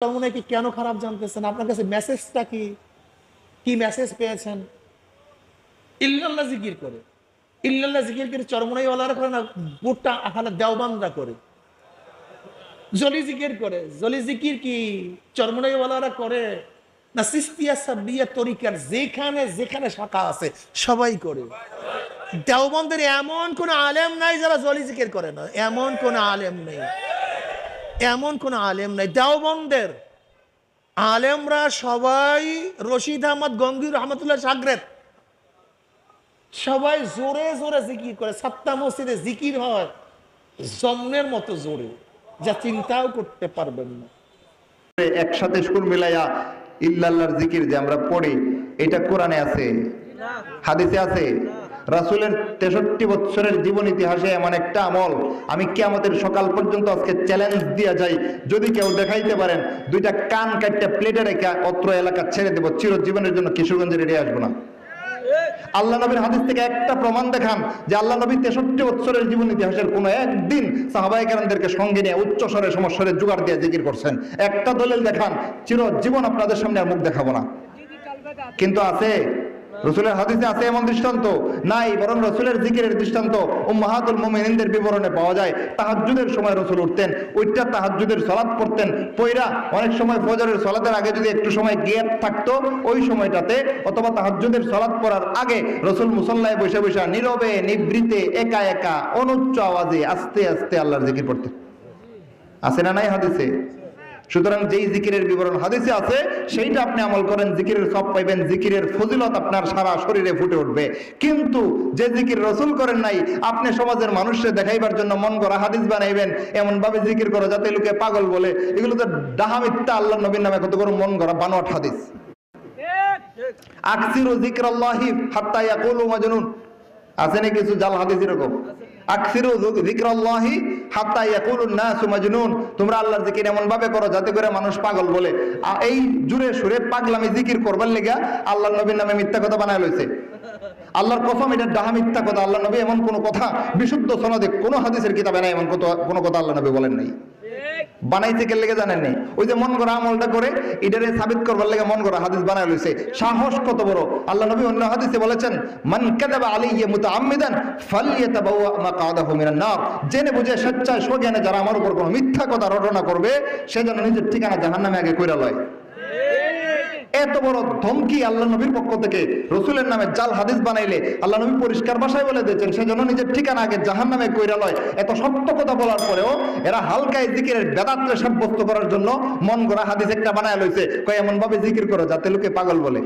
চরমোনাই কি কেন খারাপ জানতেছেন? আপনার কাছে মেসেজটা কি? কি মেসেজ পেয়েছেন? ইল্লাল্লাহ জিকির করে, ইল্লাল্লাহ জিকির করে চরমোনাই ওয়ালারা করে না, বুটটা আখানা দেওবানরা করে, জলি জিকির করে। জলি জিকির কি চরমোনাই ওয়ালারা করে না সিস্তিয়া সাব্বিয়া তরিকার যেখানে যেখানে শাখা আছে সবাই করে? দেওবন্দের এমন কোন আলেম নাই যারা জলি জিকির করে না, এমন কোন আলেম নেই, এমন কোন আলেম নাই। দেওবন্দের আলেমরা সবাই রশিদ আহমদ গঙ্গি রহমতুল্লাহ সাগরেদ, সবাই জোরে জোরে জিকির করে। সাত্তা মসজিদে জিকির হয় জমনের মতো জোরে, যা চিন্তাও করতে পারবেন না। একসাথে সুর মিলাইয়া ইল্লাল্লাহর জিকির যে আমরা পড়ি, এটা কোরআনে আছে, হাদিসে আছে। রাসূলের 63 বছরের জীবন ইতিহাসে এমন একটা আমল আমি কিয়ামতের সকাল পর্যন্ত আজকে চ্যালেঞ্জ দিয়া যাই, যদি কেউ দেখাইতে পারেন দুইটা কান কাটটা প্লেটে রেখে অত্র এলাকা ছেড়ে দেব, চিরজীবনের জন্য কিশোরগঞ্জের এড়িয়ে আসবো না। আল্লাহ নবীর হাদিস থেকে একটা প্রমাণ দেখান যে আল্লাহ নবী 63 বছরের জীবন ইতিহাসের কোন একদিন সাহাবায়ে কেরামদেরকে সঙ্গে নিয়ে উচ্চ স্বরে সমস্বরে জোগাড় দিয়ে জিকির করছেন। একটা দলিল দেখান, চিরজীবন আপনাদের সামনে আর মুখ দেখাবো না। কিন্তু আছে রাসূলের হাদিসে আছে এমন দৃষ্টান্ত নাই, বরং রাসূলের জিকিরের দৃষ্টান্ত উম্মাহাতুল মুমিনিনদের বিবরণে পাওয়া যায়। তাহাজ্জুদের সময় রাসূল উঠতেন, ওইটা তাহাজ্জুদের সালাত পড়তেন, পয়রা অনেক সময় ফজরের সালাতের আগে যদি একটু সময় গ্যাপ থাকতো ওই সময়টাতে, অথবা তাহাজ্জুদের সালাত পড়ার আগে রাসূল মুসাল্লায় বসে বসে নীরবে নিভৃতে একা একা অনুচ্চ আওয়াজে আস্তে আস্তে আল্লাহর জিকির পড়তেন। আছে না নাই হাদিসে? সুতরাং যেই জিকিরের বিবরণ হাদিসে আছে সেইটা আপনি আমল করেন, জিকিরের সব পাইবেন, জিকিরের ফজিলত আপনার সারা শরীরে ফুটে উঠবে। কিন্তু যে জিকির রাসূল করেন নাই, আপনি সমাজের মানুষকে দেখাইবার জন্য মন গড়া হাদিস বানাইবেন, এমন ভাবে জিকির করো যাতে লোকে পাগল বলে, এগুলো তো ডাহা মিথ্যা, আল্লাহর নবীর নামে কত বড় মন গড়া বানোয়াট হাদিস। আকসিরু যিকরাল্লাহি হাত্তা ইয়াকুলু মাজনুন, আছে না কিছু জাল হাদিস এরকম? আকসিরু যিকরাল্লাহি হাত্তা ইয়াকুলুন নাসু মাজনুন, তোমরা আল্লাহর জিকির এমন ভাবে করো যাতে করে মানুষ পাগল বলে। এই জুরে সুরে পাগলামি জিকির করবার লেগা আল্লাহর নবীর নামে মিথ্যা কথা বানায় লইছে। আল্লাহর কসম, এটা ডাহা মিথ্যা কথা। আল্লাহর নবী এমন কোন কথা বিশুদ্ধ সনদে কোন হাদিসের কিতাবে নাই, এমন কোন কথা আল্লাহর নবী বলেন নাই। বানাইতে কে লেগে জানেন নি? ওই যে মন করা আমলটা করে এটারে সাবিত করবার লেগে মন করা হাদিস বানায় লইছে। সাহস কত বড়! আল্লাহ নবী অন্য হাদিসে বলেছেন, মান কাযাবা আলাইয়া মুতাআম্মিদান ফালইয়াতাবাওয়া মাকআদাহু মিনান নার, জেনে বুঝে স্বেচ্ছায় সজ্ঞানে যারা আমার উপর কোনো মিথ্যা কথা রটনা করবে সে যেন নিজের ঠিকানা জাহান্নামে আগে কইরা লয়। এত বড় ধমকি আল্লাহ নবীর পক্ষ থেকে। রাসূলের নামে জাল হাদিস বানাইলে আল্লাহ নবী পরিষ্কার ভাষায় বলে দিয়েছেন সে যেন নিজের ঠিকানা আগে জাহান্নামে কইরা লয়। এত সত্য কথা বলার পরেও এরা হালকায় জিকিরের বেদাতকে সাব্যস্ত করার জন্য মন গড়া হাদিস একটা বানায় লইছে, কয় এমন ভাবে জিকির করো যাতে লোকে পাগল বলে।